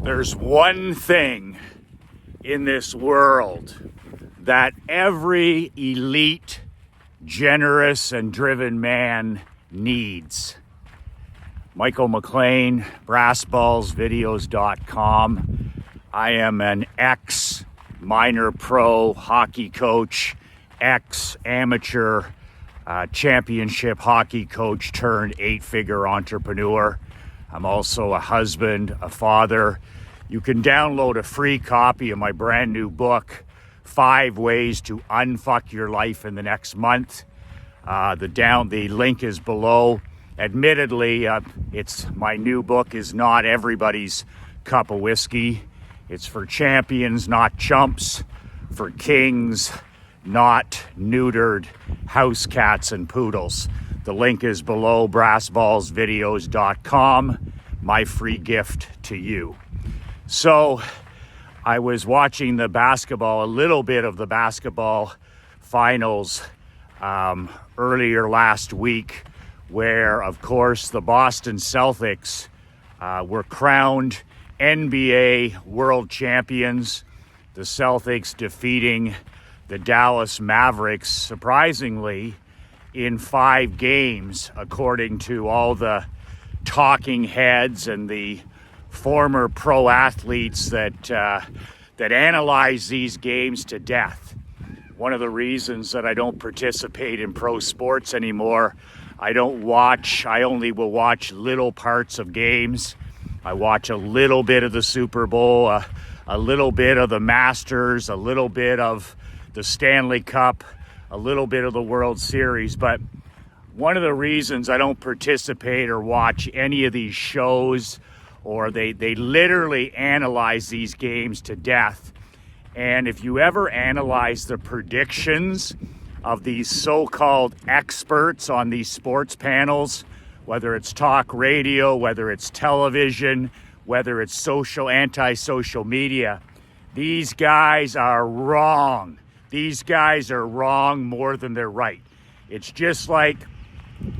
There's one thing in this world that every elite, generous, and driven man needs. Michael McLean, brassballsvideos.com. I am an ex-minor pro hockey coach, ex-amateur championship hockey coach turned 8-figure entrepreneur. I'm also a husband, a father. You can download a free copy of my brand new book, 5 Ways to Unfuck Your Life in the Next Month. The link is below. Admittedly, my new book is not everybody's cup of whiskey. It's for champions, not chumps, for kings, not neutered house cats and poodles. The link is below, brassballsvideos.com, my free gift to you. So I was watching a little bit of the basketball finals earlier last week, where, of course, the Boston Celtics were crowned NBA world champions. The Celtics defeating the Dallas Mavericks, surprisingly, in 5 games, according to all the talking heads and the former pro athletes that analyze these games to death. One of the reasons that I don't participate in pro sports anymore, I only will watch little parts of games. I watch a little bit of the Super Bowl, a little bit of the Masters, a little bit of the Stanley Cup, a little bit of the World Series. But one of the reasons I don't participate or watch any of these shows, or they literally analyze these games to death. And if you ever analyze the predictions of these so-called experts on these sports panels, whether it's talk radio, whether it's television, whether it's anti-social media, these guys are wrong. These guys are wrong more than they're right. It's just like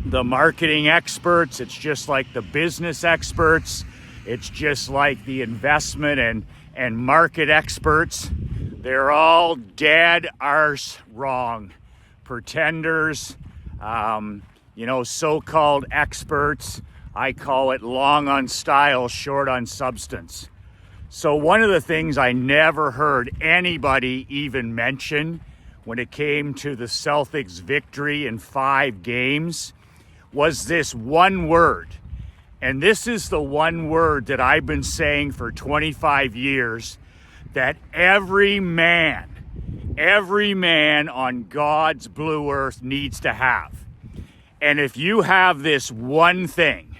the marketing experts. It's just like the business experts. It's just like the investment and market experts. They're all dead arse wrong. Pretenders, so-called experts. I call it long on style, short on substance. So one of the things I never heard anybody even mention when it came to the Celtics' victory in 5 games was this one word. And this is the one word that I've been saying for 25 years, that every man on God's blue earth needs to have. And if you have this one thing,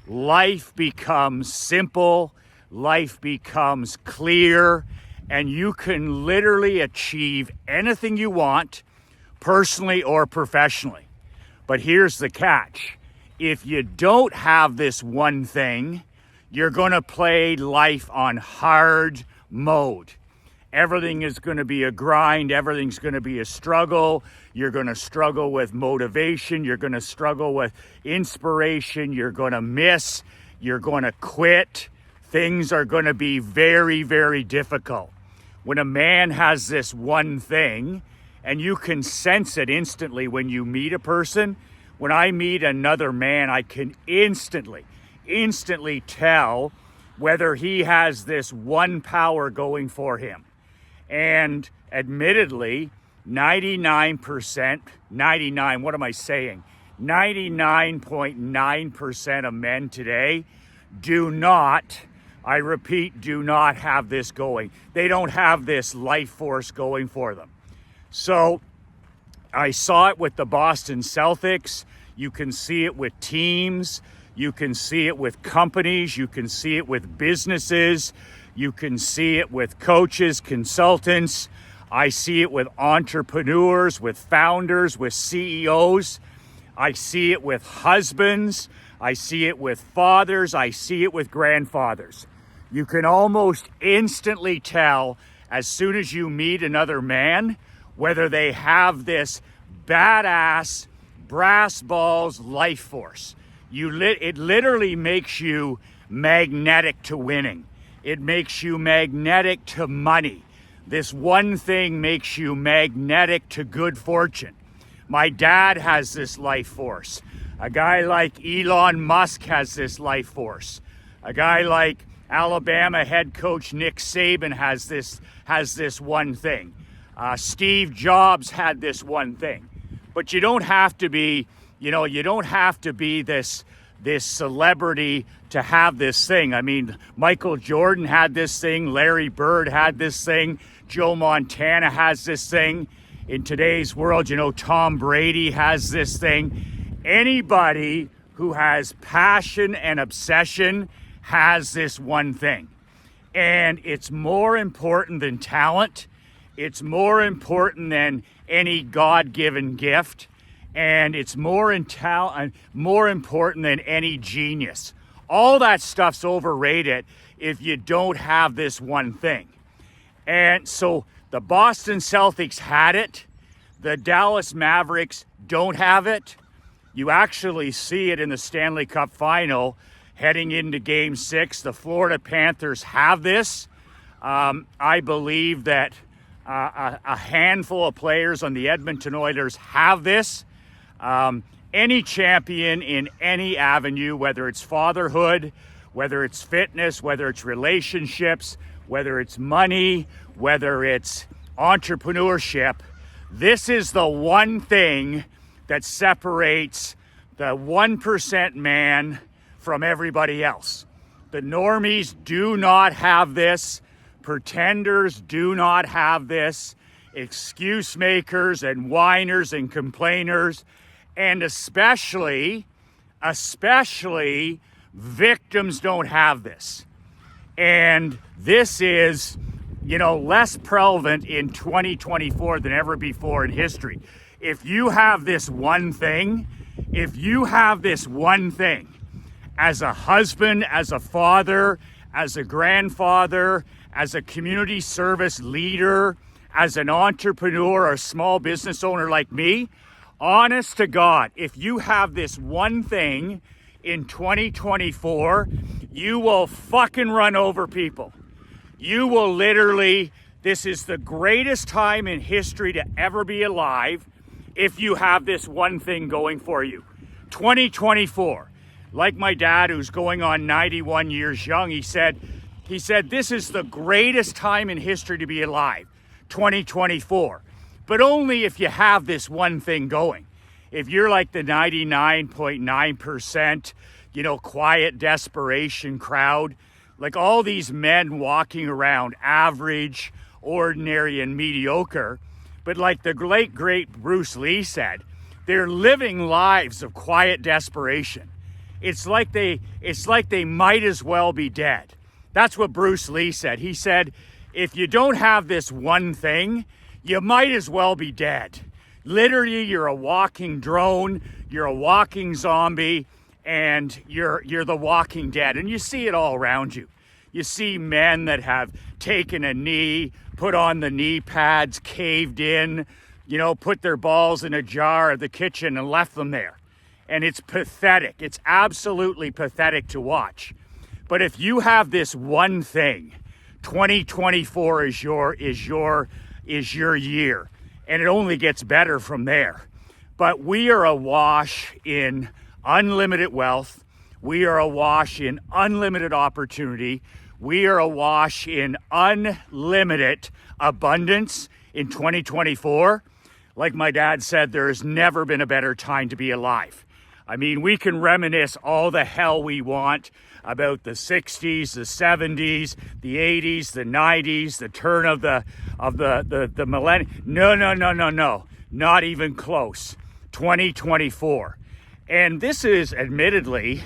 life becomes simple, life becomes clear, and you can literally achieve anything you want, personally or professionally. But here's the catch. If you don't have this one thing, you're going to play life on hard mode. Everything is going to be a grind. Everything's going to be a struggle. You're going to struggle with motivation. You're going to struggle with inspiration. You're going to miss. You're going to quit. Things are going to be very, very difficult. When a man has this one thing, and you can sense it instantly when you meet a person. When I meet another man, I can instantly tell whether he has this one power going for him. And admittedly, 99.9% of men today do not have this going. They don't have this life force going for them. So I saw it with the Boston Celtics. You can see it with teams. You can see it with companies. You can see it with businesses. You can see it with coaches, consultants. I see it with entrepreneurs, with founders, with CEOs. I see it with husbands. I see it with fathers. I see it with grandfathers. You can almost instantly tell as soon as you meet another man whether they have this badass brass balls life force. It literally makes you magnetic to winning. It makes you magnetic to money. This one thing makes you magnetic to good fortune. My dad has this life force. A guy like Elon Musk has this life force. A guy like Alabama head coach Nick Saban has this one thing. Steve Jobs had this one thing. But you don't have to be, you don't have to be this celebrity to have this thing. I mean, Michael Jordan had this thing. Larry Bird had this thing. Joe Montana has this thing. In today's world, Tom Brady has this thing. Anybody who has passion and obsession has this one thing. And it's more important than talent. It's more important than any God-given gift. And it's more important than any genius. All that stuff's overrated if you don't have this one thing. And so the Boston Celtics had it. The Dallas Mavericks don't have it. You actually see it in the Stanley Cup final heading into Game 6. The Florida Panthers have this. I believe that a handful of players on the Edmonton Oilers have this. Any champion in any avenue, whether it's fatherhood, whether it's fitness, whether it's relationships, whether it's money, whether it's entrepreneurship, this is the one thing that separates the 1% man from everybody else. The normies do not have this. Pretenders do not have this. Excuse makers and whiners and complainers, and especially victims don't have this. And this is, less prevalent in 2024 than ever before in history. If you have this one thing, as a husband, as a father, as a grandfather, as a community service leader, as an entrepreneur or a small business owner like me, honest to God, if you have this one thing in 2024, you will fucking run over people. You will literally, this is the greatest time in history to ever be alive if you have this one thing going for you. 2024, like my dad who's going on 91 years young, he said, this is the greatest time in history to be alive, 2024. But only if you have this one thing going. If you're like the 99.9%, quiet desperation crowd, like all these men walking around average, ordinary, and mediocre, but like the late, great Bruce Lee said, they're living lives of quiet desperation. It's like they might as well be dead. That's what Bruce Lee said. He said, if you don't have this one thing, you might as well be dead. Literally, you're a walking drone, you're a walking zombie, and you're the walking dead. And you see it all around you. You see men that have taken a knee, put on the knee pads, caved in, put their balls in a jar of the kitchen and left them there. And it's pathetic. It's absolutely pathetic to watch. But if you have this one thing, 2024 is your year. And it only gets better from there. But we are awash in unlimited wealth. We are awash in unlimited opportunity. We are awash in unlimited abundance in 2024. Like my dad said, there has never been a better time to be alive. I mean, we can reminisce all the hell we want about the 60s, the 70s, the 80s, the 90s, the turn of the millennium. No. Not even close. 2024. And this is admittedly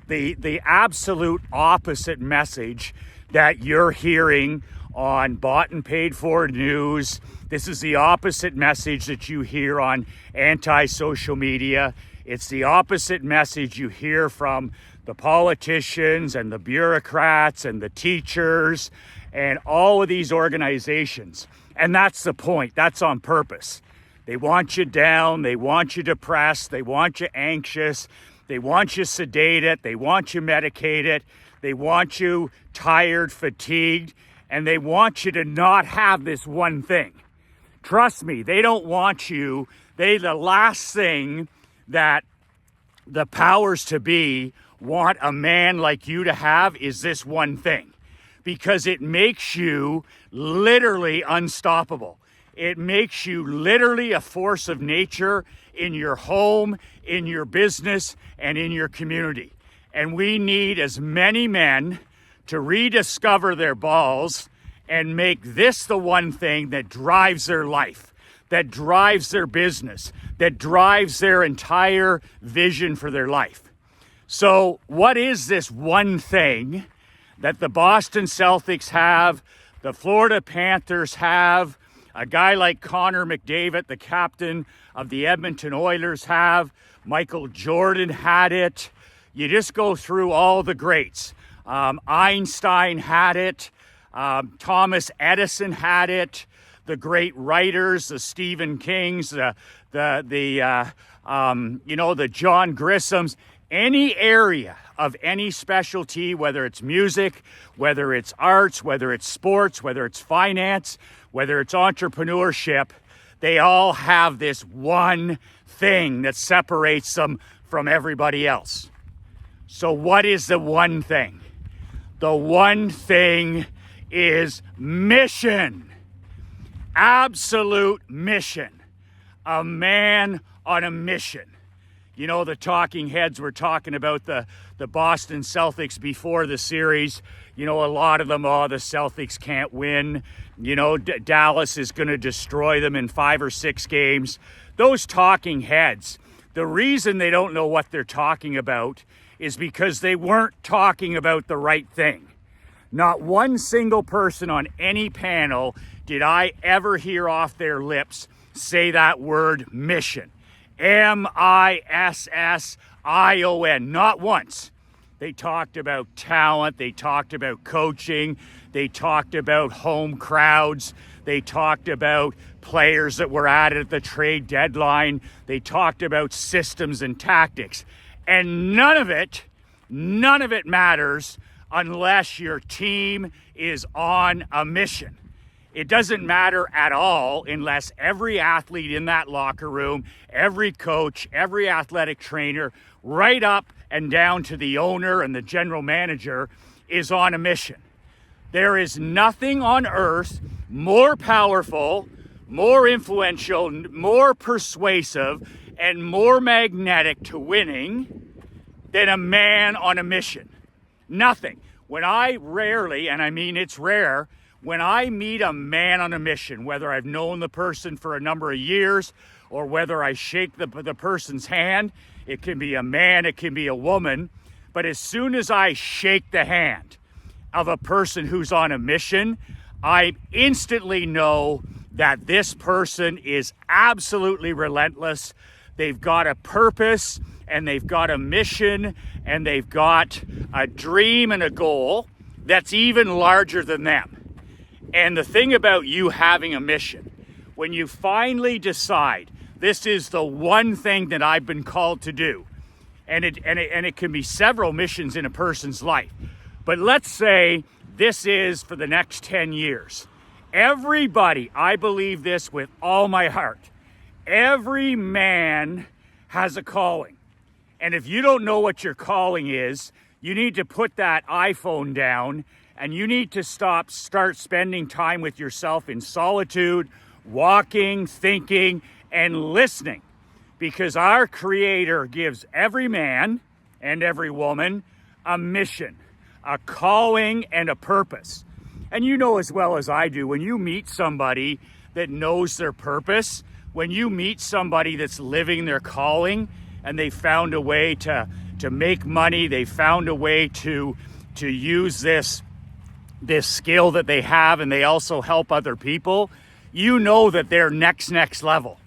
the absolute opposite message that you're hearing on bought and paid for news. This is the opposite message that you hear on anti-social media. It's the opposite message you hear from the politicians and the bureaucrats and the teachers and all of these organizations. And that's the point. That's on purpose. They want you down. They want you depressed. They want you anxious. They want you sedated. They want you medicated. They want you tired, fatigued, and they want you to not have this one thing. Trust me, they don't want you. The last thing that the powers to be want a man like you to have is this one thing, because it makes you literally unstoppable. It makes you literally a force of nature in your home, in your business, and in your community. And we need as many men to rediscover their balls and make this the one thing that drives their life, that drives their business, that drives their entire vision for their life. So what is this one thing that the Boston Celtics have, the Florida Panthers have, a guy like Connor McDavid, the captain of the Edmonton Oilers, have, Michael Jordan had it. You just go through all the greats. Einstein had it. Thomas Edison had it. The great writers, the Stephen Kings, the John Grishams. Any area of any specialty, whether it's music, whether it's arts, whether it's sports, whether it's finance, whether it's entrepreneurship, they all have this one thing that separates them from everybody else. So what is the one thing? The one thing is mission. Absolute mission. A man on a mission. You know, the talking heads were talking about the Boston Celtics before the series. You know, a lot of them, the Celtics can't win. You know, Dallas is going to destroy them in 5 or 6 games. Those talking heads, the reason they don't know what they're talking about is because they weren't talking about the right thing. Not one single person on any panel did I ever hear off their lips say that word mission. M-I-S-S-I-O-N. Not once. They talked about talent. They talked about coaching. They talked about home crowds. They talked about players that were added at the trade deadline. They talked about systems and tactics. And none of it matters unless your team is on a mission. It doesn't matter at all unless every athlete in that locker room, every coach, every athletic trainer, right up and down to the owner and the general manager is on a mission. There is nothing on earth more powerful, more influential, more persuasive, and more magnetic to winning than a man on a mission. Nothing. When I rarely, and I mean it's rare, when I meet a man on a mission, whether I've known the person for a number of years or whether I shake the person's hand, it can be a man, it can be a woman, but as soon as I shake the hand of a person who's on a mission, I instantly know that this person is absolutely relentless. They've got a purpose and they've got a mission and they've got a dream and a goal that's even larger than them. And the thing about you having a mission, when you finally decide this is the one thing that I've been called to do, and it can be several missions in a person's life, but let's say this is for the next 10 years. Everybody, I believe this with all my heart, every man has a calling. And if you don't know what your calling is, you need to put that iPhone down and you need to start spending time with yourself in solitude, walking, thinking, and listening. Because our Creator gives every man and every woman a mission, a calling, and a purpose. And you know as well as I do, when you meet somebody that knows their purpose, when you meet somebody that's living their calling, and they found a way to make money, they found a way to use this skill that they have, and they also help other people, you know that they're next level.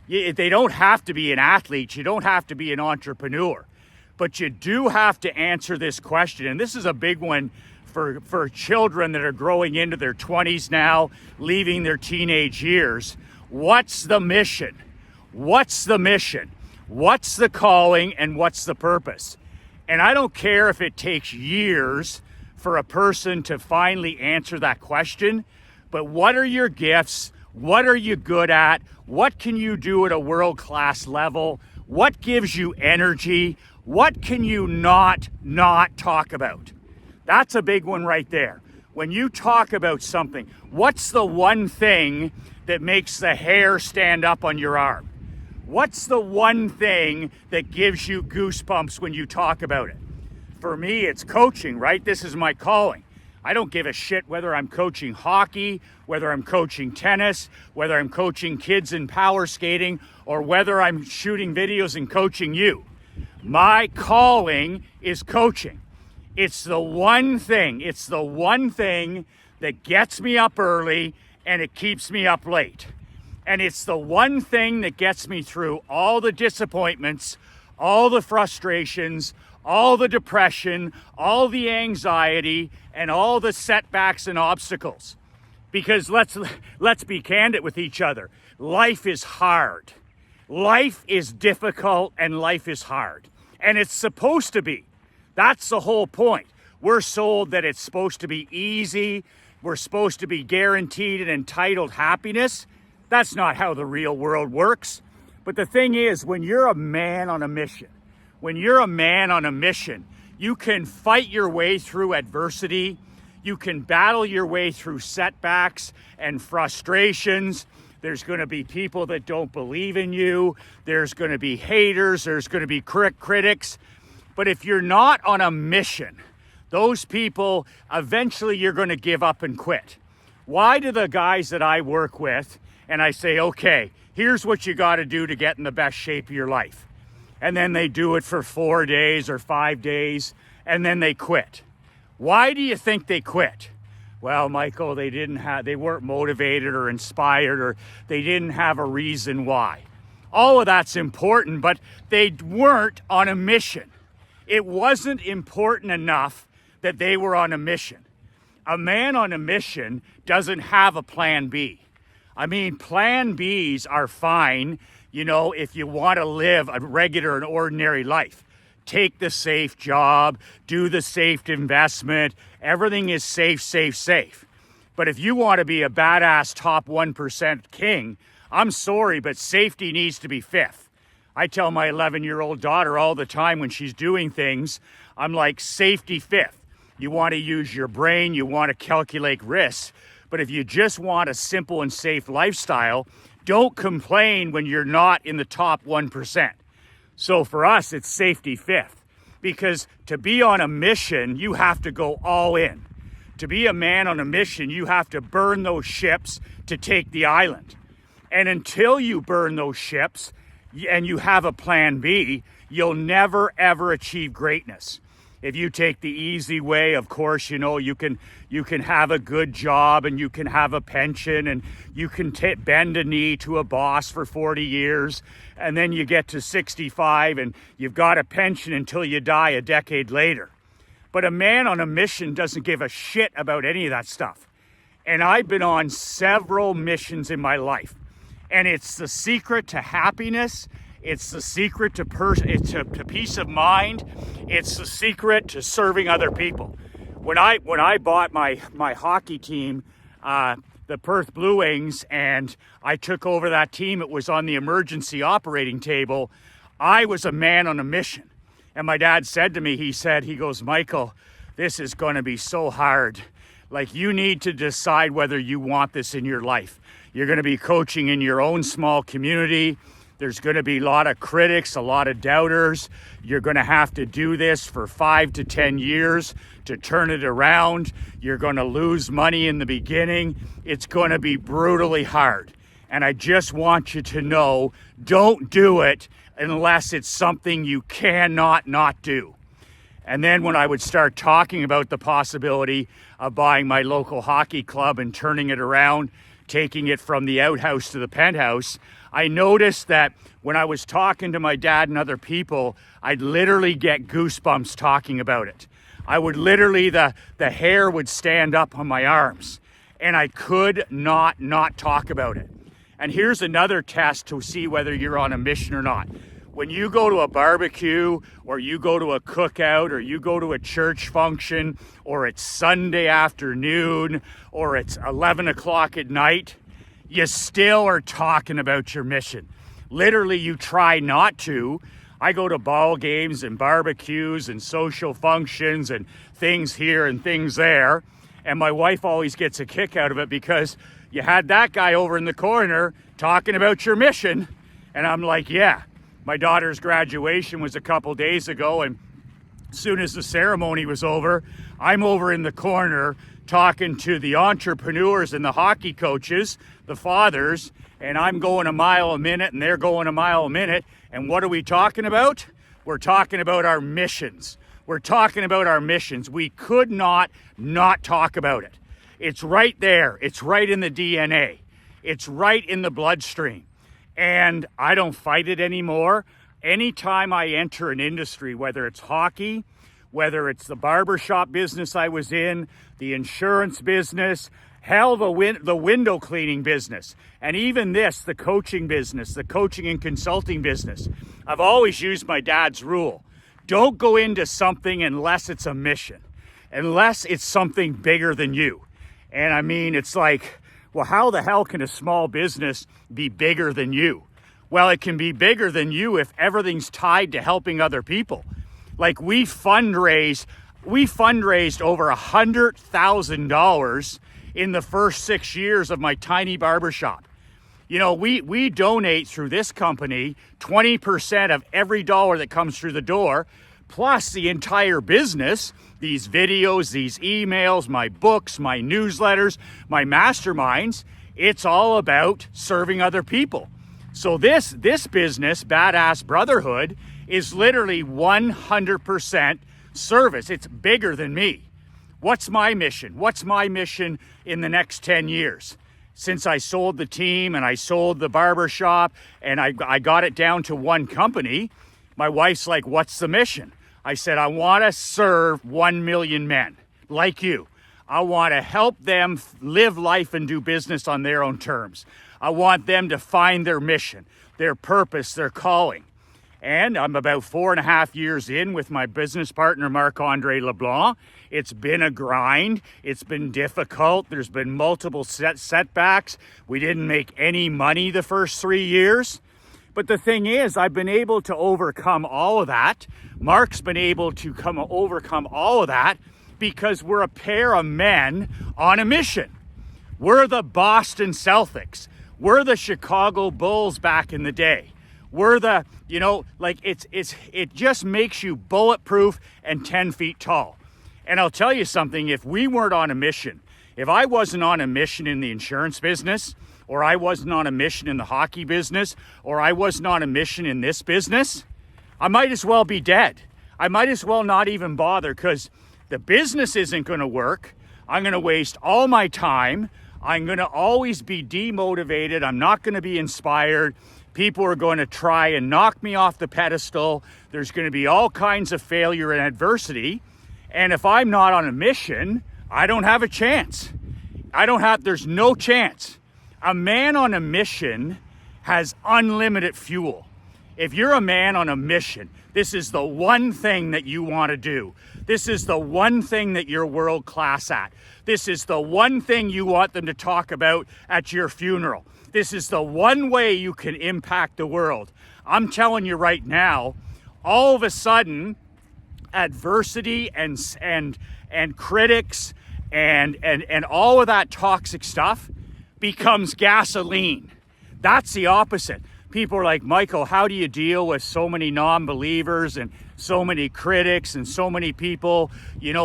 They don't have to be an athlete, you don't have to be an entrepreneur, but you do have to answer this question. And this is a big one for children that are growing into their 20s now, leaving their teenage years. What's the mission? What's the mission? What's the calling and what's the purpose? And I don't care if it takes years for a person to finally answer that question. But what are your gifts? What are you good at? What can you do at a world-class level? What gives you energy? What can you not talk about? That's a big one right there. When you talk about something, what's the one thing that makes the hair stand up on your arm? What's the one thing that gives you goosebumps when you talk about it? For me, it's coaching, right? This is my calling. I don't give a shit whether I'm coaching hockey, whether I'm coaching tennis, whether I'm coaching kids in power skating, or whether I'm shooting videos and coaching you. My calling is coaching. It's the one thing that gets me up early and it keeps me up late. And it's the one thing that gets me through all the disappointments, all the frustrations, all the depression, all the anxiety, and all the setbacks and obstacles. Because let's be candid with each other. Life is hard. Life is difficult and life is hard. And it's supposed to be. That's the whole point. We're sold that it's supposed to be easy. We're supposed to be guaranteed and entitled happiness. That's not how the real world works. But the thing is, when you're a man on a mission, you can fight your way through adversity. You can battle your way through setbacks and frustrations. There's going to be people that don't believe in you. There's going to be haters. There's going to be critics. But if you're not on a mission, those people, eventually you're going to give up and quit. Why do the guys that I work with, and I say, okay, here's what you got to do to get in the best shape of your life. And then they do it for 4 days or 5 days, and then they quit. Why do you think they quit? Well, Michael, they weren't motivated or inspired, or they didn't have a reason why. All of that's important, but they weren't on a mission. It wasn't important enough that they were on a mission. A man on a mission doesn't have a plan B. I mean, plan Bs are fine, if you want to live a regular and ordinary life. Take the safe job, do the safe investment. Everything is safe. But if you want to be a badass top 1% king, I'm sorry, but safety needs to be fifth. I tell my 11-year-old daughter all the time when she's doing things, I'm like, safety fifth. You want to use your brain, you want to calculate risks. But if you just want a simple and safe lifestyle, don't complain when you're not in the top 1%. So for us, it's safety fifth. Because to be on a mission, you have to go all in. To be a man on a mission, you have to burn those ships to take the island. And until you burn those ships and you have a plan B, you'll never, ever achieve greatness. If you take the easy way, of course, you can have a good job and you can have a pension and you can bend a knee to a boss for 40 years. And then you get to 65 and you've got a pension until you die a decade later. But a man on a mission doesn't give a shit about any of that stuff. And I've been on several missions in my life. And it's the secret to happiness. It's the secret to peace of mind. It's the secret to serving other people. When I bought my hockey team, the Perth Blue Wings, and I took over that team, it was on the emergency operating table. I was a man on a mission. And my dad said to me, he goes, Michael, this is going to be so hard. Like, you need to decide whether you want this in your life. You're going to be coaching in your own small community. There's going to be a lot of critics, a lot of doubters. You're going to have to do this for 5 to 10 years to turn it around. You're going to lose money in the beginning. It's going to be brutally hard. And I just want you to know, don't do it unless it's something you cannot not do. And then when I would start talking about the possibility of buying my local hockey club and turning it around, taking it from the outhouse to the penthouse, I noticed that when I was talking to my dad and other people, I'd literally get goosebumps talking about it. I would literally, the hair would stand up on my arms, and I could not talk about it. And here's another test to see whether you're on a mission or not. When you go to a barbecue or you go to a cookout or you go to a church function or it's Sunday afternoon or it's 11 o'clock at night, you still are talking about your mission. Literally, you try not to. I go to ball games and barbecues and social functions and things here and things there. And my wife always gets a kick out of it because you had that guy over in the corner talking about your mission. And I'm like, yeah. My daughter's graduation was a couple days ago, and as soon as the ceremony was over, I'm over in the corner talking to the entrepreneurs and the hockey coaches, the fathers, and I'm going a mile a minute and they're going a mile a minute. And what are we talking about? We're talking about our missions. We're talking about our missions. We could not talk about it. It's right there. It's right in the DNA. It's right in the bloodstream. And I don't fight it anymore. Anytime I enter an industry, whether it's hockey, whether it's the barbershop business I was in, the insurance business, hell, the window cleaning business, and even this, the coaching business, the coaching and consulting business, I've always used my dad's rule. Don't go into something unless it's a mission, unless it's something bigger than you. And I mean, it's like, well, how the hell can a small business be bigger than you? Well, it can be bigger than you if everything's tied to helping other people. Like we fundraised over $100,000 in the first 6 years of my tiny barbershop. You know, we donate through this company 20% of every dollar that comes through the door, plus the entire business, these videos, these emails, my books, my newsletters, my masterminds. It's all about serving other people. So this business, Badass Brotherhood, is literally 100% service. It's bigger than me. What's my mission? What's my mission in the next 10 years? Since I sold the team and I sold the barbershop and I got it down to one company, my wife's like, what's the mission? I said, I want to serve 1 million men like you. I want to help them live life and do business on their own terms. I want them to find their mission, their purpose, their calling. And I'm about 4.5 years in with my business partner, Marc-Andre Leblanc. It's been a grind. It's been difficult. There's been multiple setbacks. We didn't make any money the first 3 years. But the thing is, I've been able to overcome all of that. Mark's been able to overcome all of that because we're a pair of men on a mission. We're the Boston Celtics. We're the Chicago Bulls back in the day. We're the, it just makes you bulletproof and 10 feet tall. And I'll tell you something, if we weren't on a mission, if I wasn't on a mission in the insurance business, or I wasn't on a mission in the hockey business, or I wasn't on a mission in this business, I might as well be dead. I might as well not even bother because the business isn't going to work. I'm going to waste all my time. I'm going to always be demotivated. I'm not going to be inspired. People are going to try and knock me off the pedestal. There's going to be all kinds of failure and adversity. And if I'm not on a mission, I don't have a chance. There's no chance. A man on a mission has unlimited fuel. If you're a man on a mission, this is the one thing that you want to do. This is the one thing that you're world class at. This is the one thing you want them to talk about at your funeral. This is the one way you can impact the world. I'm telling you right now, all of a sudden, adversity and critics and all of that toxic stuff becomes gasoline. That's the opposite. People are like, Michael, how do you deal with so many non-believers and so many critics and so many people,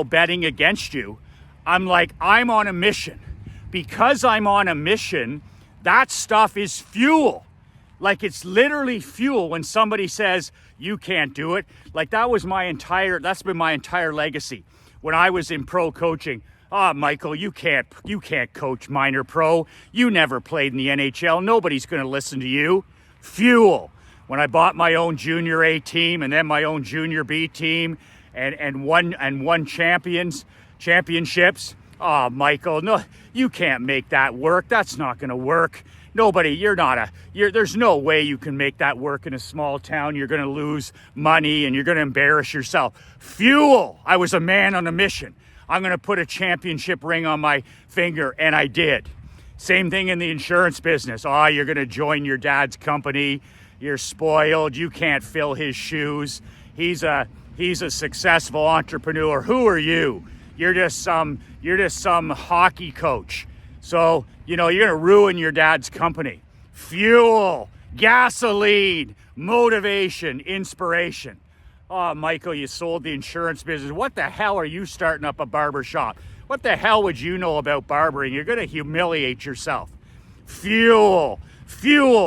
betting against you? I'm like, I'm on a mission. Because I'm on a mission, that stuff is fuel. Like it's literally fuel when somebody says, you can't do it. Like that's been my entire legacy. When I was in pro coaching, Michael, you can't coach minor pro. You never played in the NHL. Nobody's going to listen to you. Fuel. When I bought my own junior A team and then my own junior B team and won championships, Oh, Michael, no, you can't make that work. That's not going to work. Nobody, there's no way you can make that work in a small town. You're going to lose money and you're going to embarrass yourself. Fuel. I was a man on a mission. I'm going to put a championship ring on my finger, and I did. Same thing in the insurance business. Oh, you're going to join your dad's company. You're spoiled. You can't fill his shoes. He's a successful entrepreneur. Who are you? You're just some hockey coach. So, you're going to ruin your dad's company. Fuel, gasoline, motivation, inspiration. Oh, Michael, you sold the insurance business. What the hell are you starting up a barber shop? What the hell would you know about barbering? You're going to humiliate yourself. Fuel,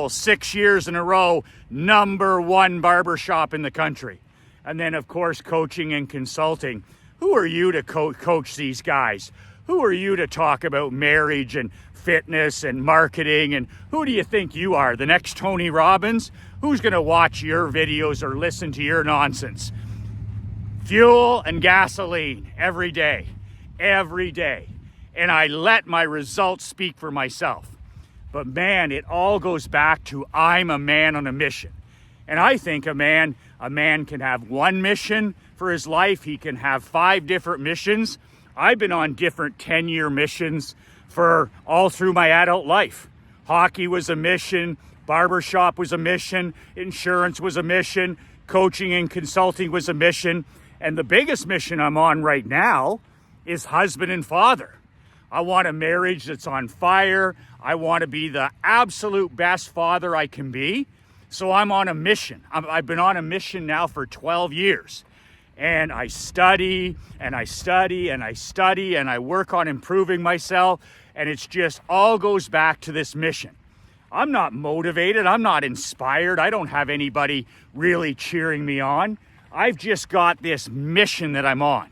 6 years in a row, #1 barber shop in the country. And then, of course, coaching and consulting. Who are you to coach these guys? Who are you to talk about marriage and fitness and marketing? And who do you think you are? The next Tony Robbins? Who's going to watch your videos or listen to your nonsense? Fuel and gasoline every day. And I let my results speak for myself. But man, it all goes back to I'm a man on a mission. And I think a man can have one mission for his life. He can have 5 different missions. I've been on different 10-year missions for all through my adult life. Hockey was a mission. Barbershop was a mission. Insurance was a mission. Coaching and consulting was a mission. And the biggest mission I'm on right now is husband and father. I want a marriage that's on fire. I want to be the absolute best father I can be. So I'm on a mission. I've been on a mission now for 12 years. And I study and I study and I study and I work on improving myself. And it's just all goes back to this mission. I'm not motivated. I'm not inspired. I don't have anybody really cheering me on. I've just got this mission that I'm on.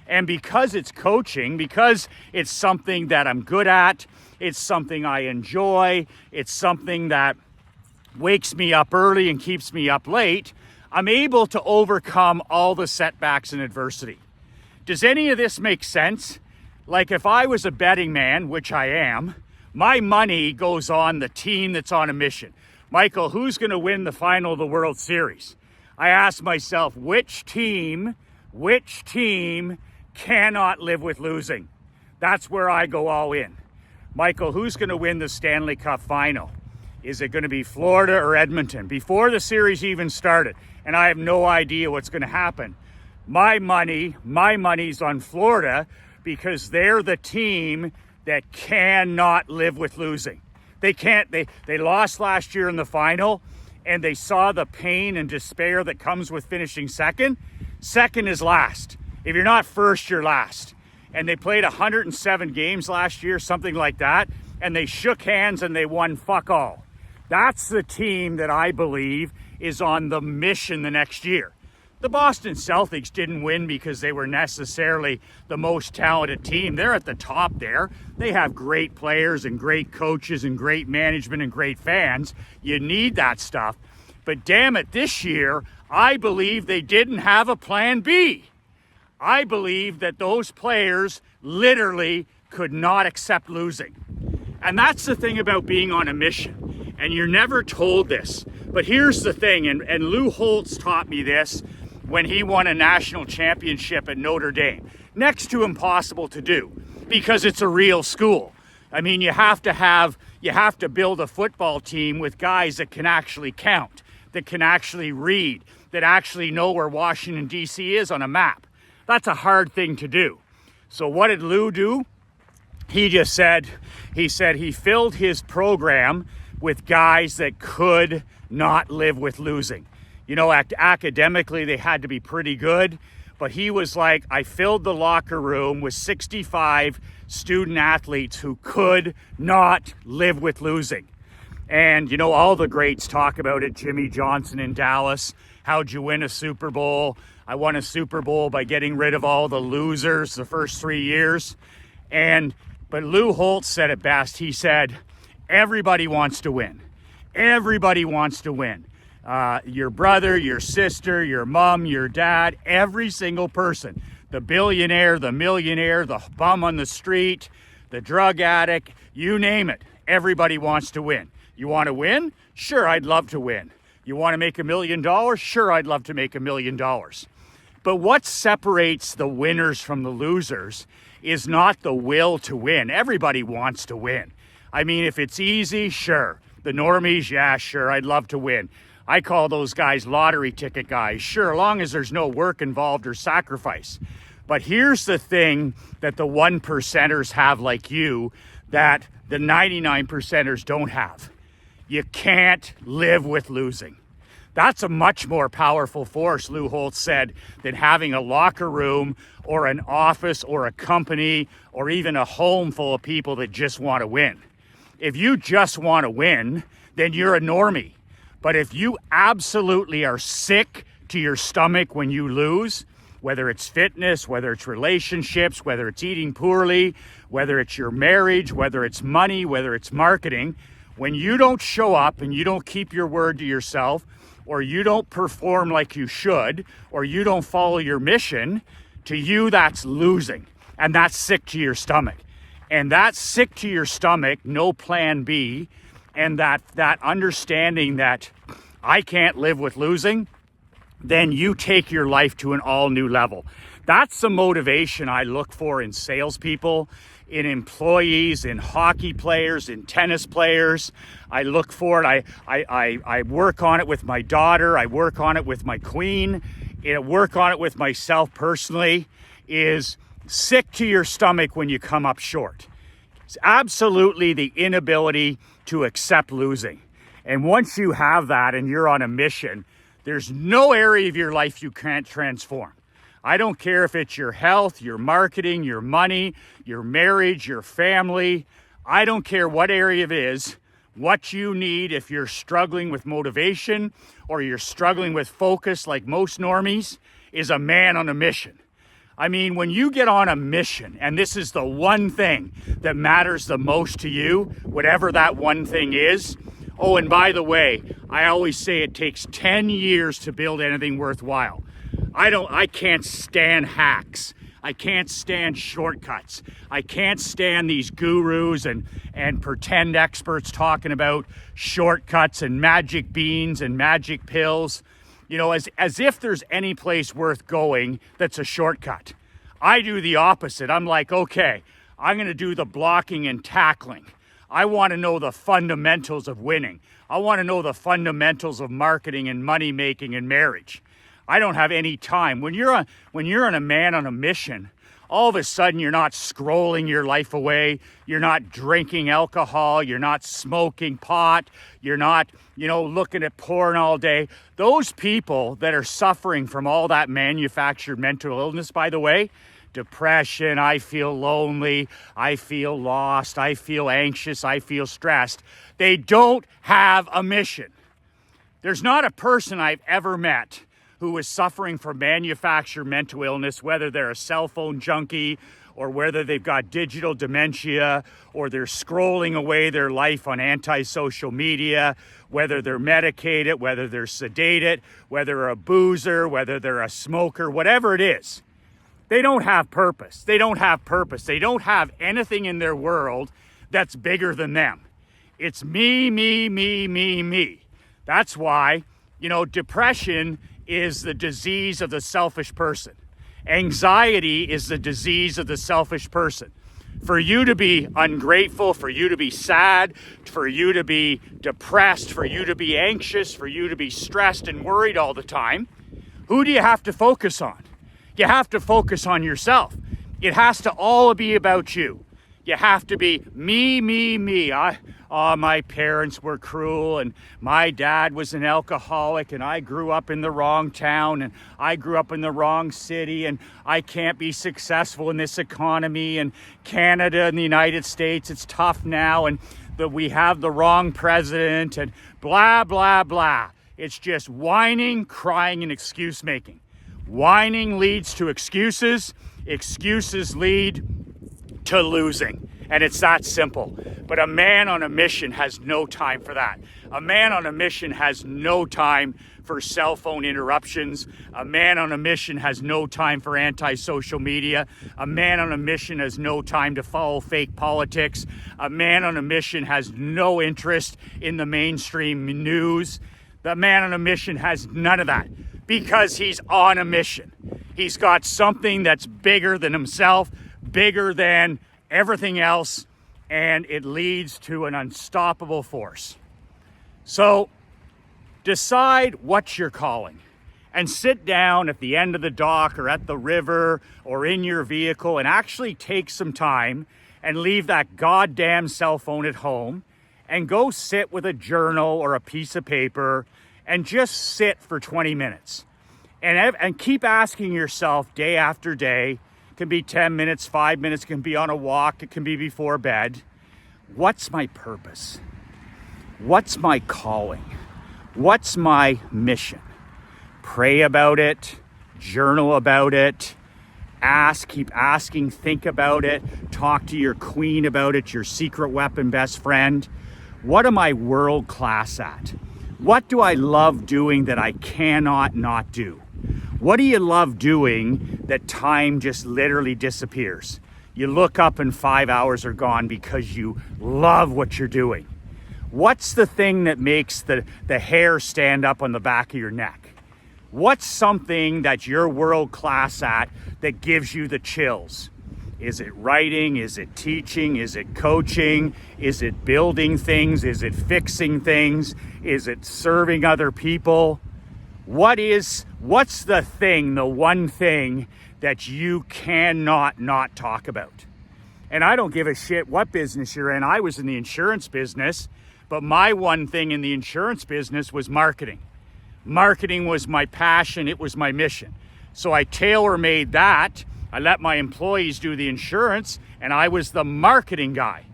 And because it's coaching, because it's something that I'm good at, it's something I enjoy, it's something that wakes me up early and keeps me up late, I'm able to overcome all the setbacks and adversity. Does any of this make sense? Like if I was a betting man, which I am, my money goes on the team that's on a mission. Michael, who's going to win the final of the World Series? I ask myself, which team cannot live with losing? That's where I go all in. Michael, who's going to win the Stanley Cup final? Is it going to be Florida or Edmonton? Before the series even started, and I have no idea what's going to happen. My money's on Florida because they're the team that cannot live with losing. They lost last year in the final, and they saw the pain and despair that comes with finishing second. Second is last. If you're not first, you're last. And they played 107 games last year, something like that, and they shook hands and they won fuck all. That's the team that I believe is on the mission the next year. The Boston Celtics didn't win because they were necessarily the most talented team. They're at the top there. They have great players and great coaches and great management and great fans. You need that stuff. But damn it, this year, I believe they didn't have a plan B. I believe that those players literally could not accept losing. And that's the thing about being on a mission. And you're never told this. But here's the thing, and Lou Holtz taught me this when he won a national championship at Notre Dame. Next to impossible to do because it's a real school. I mean, you have to build a football team with guys that can actually count, that can actually read, that actually know where Washington, D.C. is on a map. That's a hard thing to do. So what did Lou do? He said he filled his program with guys that could not live with losing. You know, academically, they had to be pretty good, but he was like, I filled the locker room with 65 student athletes who could not live with losing. And, you know, all the greats talk about it. Jimmy Johnson in Dallas. How'd you win a Super Bowl? I won a Super Bowl by getting rid of all the losers the first 3 years. But Lou Holtz said it best. He said, everybody wants to win. Everybody wants to win. Your brother, your sister, your mom, your dad, every single person. the billionaire, the millionaire, the bum on the street, the drug addict, you name it. Everybody wants to win. You want to win? Sure, I'd love to win. You want to make $1 million? Sure, I'd love to make $1 million. But what separates the winners from the losers is not the will to win. Everybody wants to win. I mean, if it's easy, sure. The normies, yeah, sure, I'd love to win. I call those guys lottery ticket guys. Sure, long as there's no work involved or sacrifice. But here's the thing that the 1%ers have like you that the 99%ers don't have. You can't live with losing. That's a much more powerful force, Lou Holtz said, than having a locker room or an office or a company or even a home full of people that just want to win. If you just want to win, then you're a normie. But if you absolutely are sick to your stomach when you lose, whether it's fitness, whether it's relationships, whether it's eating poorly, whether it's your marriage, whether it's money, whether it's marketing, when you don't show up and you don't keep your word to yourself, or you don't perform like you should, or you don't follow your mission, to you that's losing. And that's sick to your stomach. And that's sick to your stomach, no plan B, and that understanding that I can't live with losing, then you take your life to an all new level. That's the motivation I look for in salespeople, in employees, in hockey players, in tennis players. I look for it. I work on it with my daughter. I work on it with my queen. I work on it with myself personally. Is sick to your stomach when you come up short. It's absolutely the inability to accept losing. And once you have that and you're on a mission, there's no area of your life you can't transform. I don't care if it's your health, your marketing, your money, your marriage, your family. I don't care what area it is. What you need if you're struggling with motivation or you're struggling with focus like most normies is a man on a mission. I mean, when you get on a mission, and this is the one thing that matters the most to you, whatever that one thing is. Oh, and by the way, I always say it takes 10 years to build anything worthwhile. I can't stand hacks. I can't stand shortcuts. I can't stand these gurus and pretend experts talking about shortcuts and magic beans and magic pills. You know, as if there's any place worth going that's a shortcut. I do the opposite. I'm like, okay, I'm going to do the blocking and tackling. I want to know the fundamentals of winning. I want to know the fundamentals of marketing and money making and marriage. I don't have any time. When you're a man on a mission, all of a sudden you're not scrolling your life away. You're not drinking alcohol. You're not smoking pot. You're not, looking at porn all day. Those people that are suffering from all that manufactured mental illness, by the way, depression, I feel lonely, I feel lost, I feel anxious, I feel stressed. They don't have a mission. There's not a person I've ever met who is suffering from manufactured mental illness, whether they're a cell phone junkie or whether they've got digital dementia or they're scrolling away their life on anti-social media, whether they're medicated, whether they're sedated, whether they're a boozer, whether they're a smoker, whatever it is. They don't have purpose. They don't have purpose. They don't have anything in their world that's bigger than them. It's me, me, me, me, me. That's why, depression is the disease of the selfish person. Anxiety is the disease of the selfish person. For you to be ungrateful, for you to be sad, for you to be depressed, for you to be anxious, for you to be stressed and worried all the time, who do you have to focus on? You have to focus on yourself. It has to all be about you. You have to be me, me, me. My parents were cruel and my dad was an alcoholic and I grew up in the wrong town and I grew up in the wrong city and I can't be successful in this economy and Canada and the United States, it's tough now and we have the wrong president and blah, blah, blah. It's just whining, crying, and excuse making. Whining leads to excuses. Excuses lead to losing. And it's that simple. But a man on a mission has no time for that. A man on a mission has no time for cell phone interruptions. A man on a mission has no time for anti-social media. A man on a mission has no time to follow fake politics. A man on a mission has no interest in the mainstream news. The man on a mission has none of that because he's on a mission. He's got something that's bigger than himself, bigger than everything else, and it leads to an unstoppable force. So decide what you're calling and sit down at the end of the dock or at the river or in your vehicle and actually take some time and leave that goddamn cell phone at home and go sit with a journal or a piece of paper and just sit for 20 minutes and keep asking yourself day after day. It can be 10 minutes, 5 minutes, it can be on a walk, it can be before bed. What's my purpose? What's my calling? What's my mission? Pray about it, journal about it, keep asking, think about it, talk to your queen about it, your secret weapon best friend. What am I world class at? What do I love doing that I cannot not do? What do you love doing that time just literally disappears? You look up and 5 hours are gone because you love what you're doing. What's the thing that makes the hair stand up on the back of your neck? What's something that you're world class at that gives you the chills? Is it writing? Is it teaching? Is it coaching? Is it building things? Is it fixing things? Is it serving other people? What's the thing, the one thing that you cannot not talk about? And I don't give a shit what business you're in. I was in the insurance business, but my one thing in the insurance business was marketing. Marketing was my passion. It was my mission. So I tailor-made that. I let my employees do the insurance, and I was the marketing guy.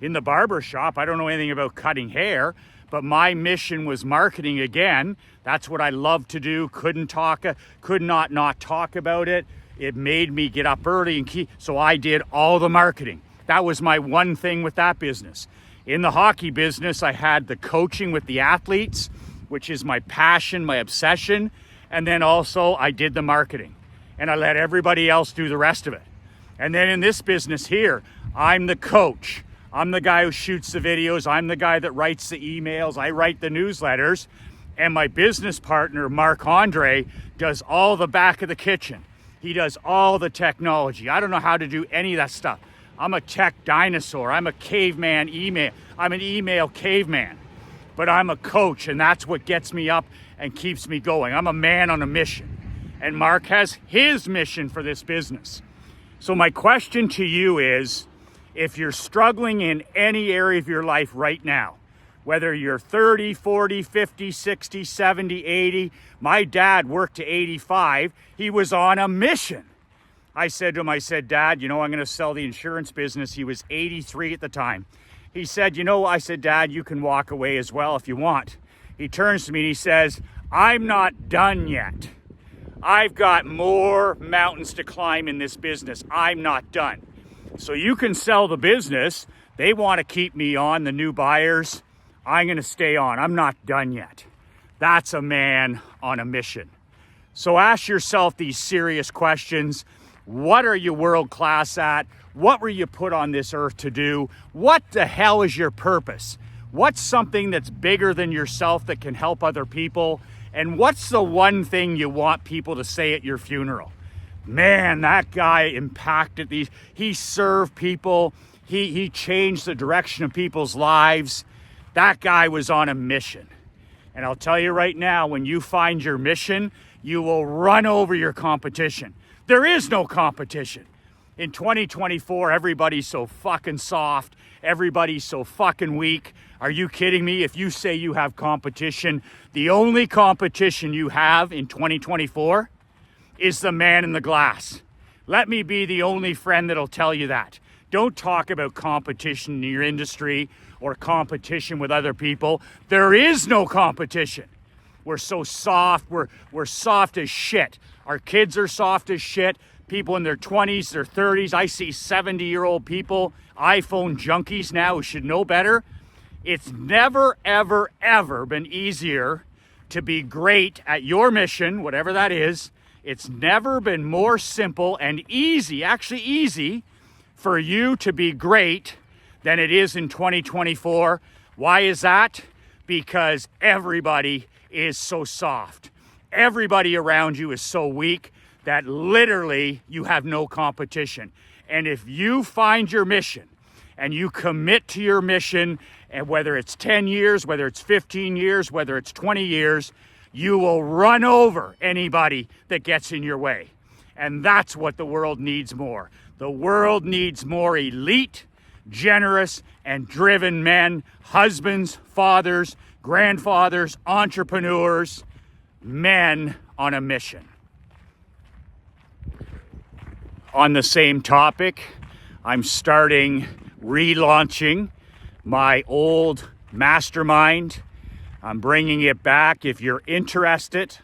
In the barber shop, I don't know anything about cutting hair, but my mission was marketing again. That's what I love to do. Could not talk about it. It made me get up early so I did all the marketing. That was my one thing with that business. In the hockey business, I had the coaching with the athletes, which is my passion, my obsession. And then also I did the marketing and I let everybody else do the rest of it. And then in this business here, I'm the coach. I'm the guy who shoots the videos. I'm the guy that writes the emails. I write the newsletters. And my business partner, Mark Andre, does all the back of the kitchen. He does all the technology. I don't know how to do any of that stuff. I'm a tech dinosaur. I'm a caveman email. I'm an email caveman. But I'm a coach, and that's what gets me up and keeps me going. I'm a man on a mission. And Mark has his mission for this business. So my question to you is, if you're struggling in any area of your life right now, whether you're 30, 40, 50, 60, 70, 80, my dad worked to 85. He was on a mission. I said to him, Dad, I'm going to sell the insurance business. He was 83 at the time. He said, I said, Dad, you can walk away as well if you want. He turns to me and he says, I'm not done yet. I've got more mountains to climb in this business. I'm not done. So you can sell the business. They want to keep me on, the new buyers. I'm going to stay on. I'm not done yet. That's a man on a mission. So ask yourself these serious questions. What are you world class at? What were you put on this earth to do? What the hell is your purpose? What's something that's bigger than yourself that can help other people? And what's the one thing you want people to say at your funeral? Man, that guy impacted these. He served people. He changed the direction of people's lives. That guy was on a mission. And I'll tell you right now, when you find your mission, you will run over your competition. There is no competition. In 2024, everybody's so fucking soft. Everybody's so fucking weak. Are you kidding me? If you say you have competition, the only competition you have in 2024 is the man in the glass. Let me be the only friend that'll tell you that. Don't talk about competition in your industry or competition with other people. There is no competition. We're so soft. We're soft as shit. Our kids are soft as shit. people in their 20s, their 30s. I see 70-year-old people, iPhone junkies now who should know better. It's never, ever, ever been easier to be great at your mission, whatever that is. It's never been more simple and easy, actually easy, for you to be great than it is in 2024. Why is that? Because everybody is so soft. Everybody around you is so weak that literally you have no competition. And if you find your mission and you commit to your mission, and whether it's 10 years, whether it's 15 years, whether it's 20 years, you will run over anybody that gets in your way. And that's what the world needs more. The world needs more elite, generous, and driven men, husbands, fathers, grandfathers, entrepreneurs, men on a mission. On the same topic, I'm relaunching my old mastermind. I'm bringing it back. If you're interested,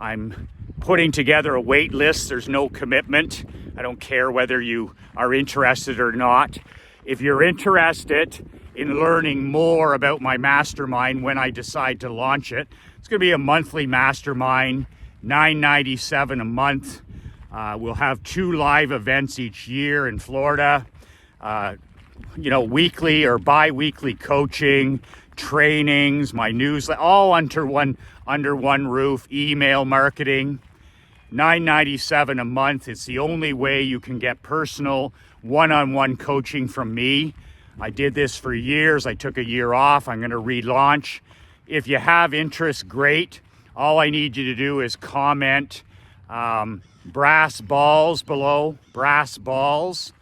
I'm putting together a wait list. There's no commitment. I don't care whether you are interested or not. If you're interested in learning more about my mastermind when I decide to launch it, it's going to be a monthly mastermind, $9.97 a month. We'll have 2 live events each year in Florida. Weekly or bi-weekly coaching, trainings, my newsletter, all under one roof, email marketing. $9.97 a month. It's the only way you can get personal one-on-one coaching from me. I did this for years. I took a year off. I'm going to relaunch. If you have interest, great. All I need you to do is comment brass balls below, brass balls.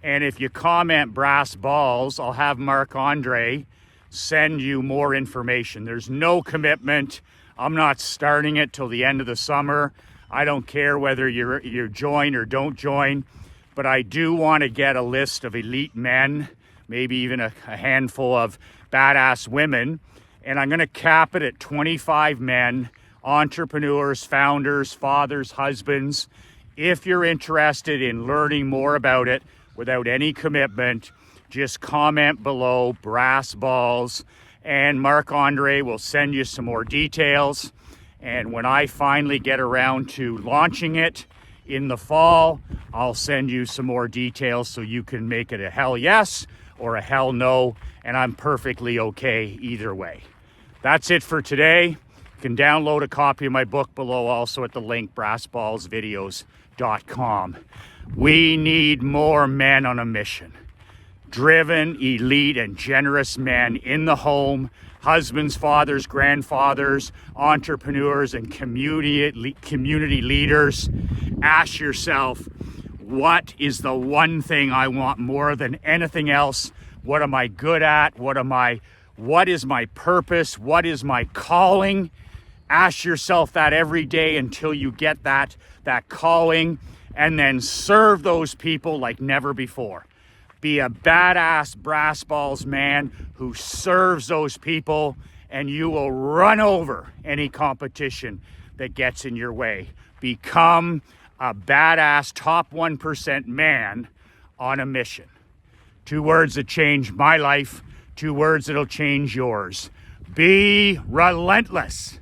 And if you comment brass balls, I'll have Marc-Andre send you more information. There's no commitment. I'm not starting it till the end of the summer. I don't care whether you join or don't join, but I do want to get a list of elite men, maybe even a handful of badass women, and I'm going to cap it at 25 men, entrepreneurs, founders, fathers, husbands. If you're interested in learning more about it without any commitment, just comment below brass balls, and Marc-Andre will send you some more details. And when I finally get around to launching it in the fall, I'll send you some more details so you can make it a hell yes or a hell no, and I'm perfectly okay either way. That's it for today. You can download a copy of my book below, also at the link brassballsvideos.com. We need more men on a mission. Driven, elite, and generous men in the home, husbands, fathers, grandfathers, entrepreneurs, and community leaders. Ask yourself, what is the one thing I want more than anything else? What am I good at? What is my purpose? What is my calling? Ask yourself that every day until you get that calling, and then serve those people like never before. Be a badass brass balls man who serves those people, and you will run over any competition that gets in your way. Become a badass top 1% man on a mission. 2 words that changed my life, 2 words that'll change yours. Be relentless.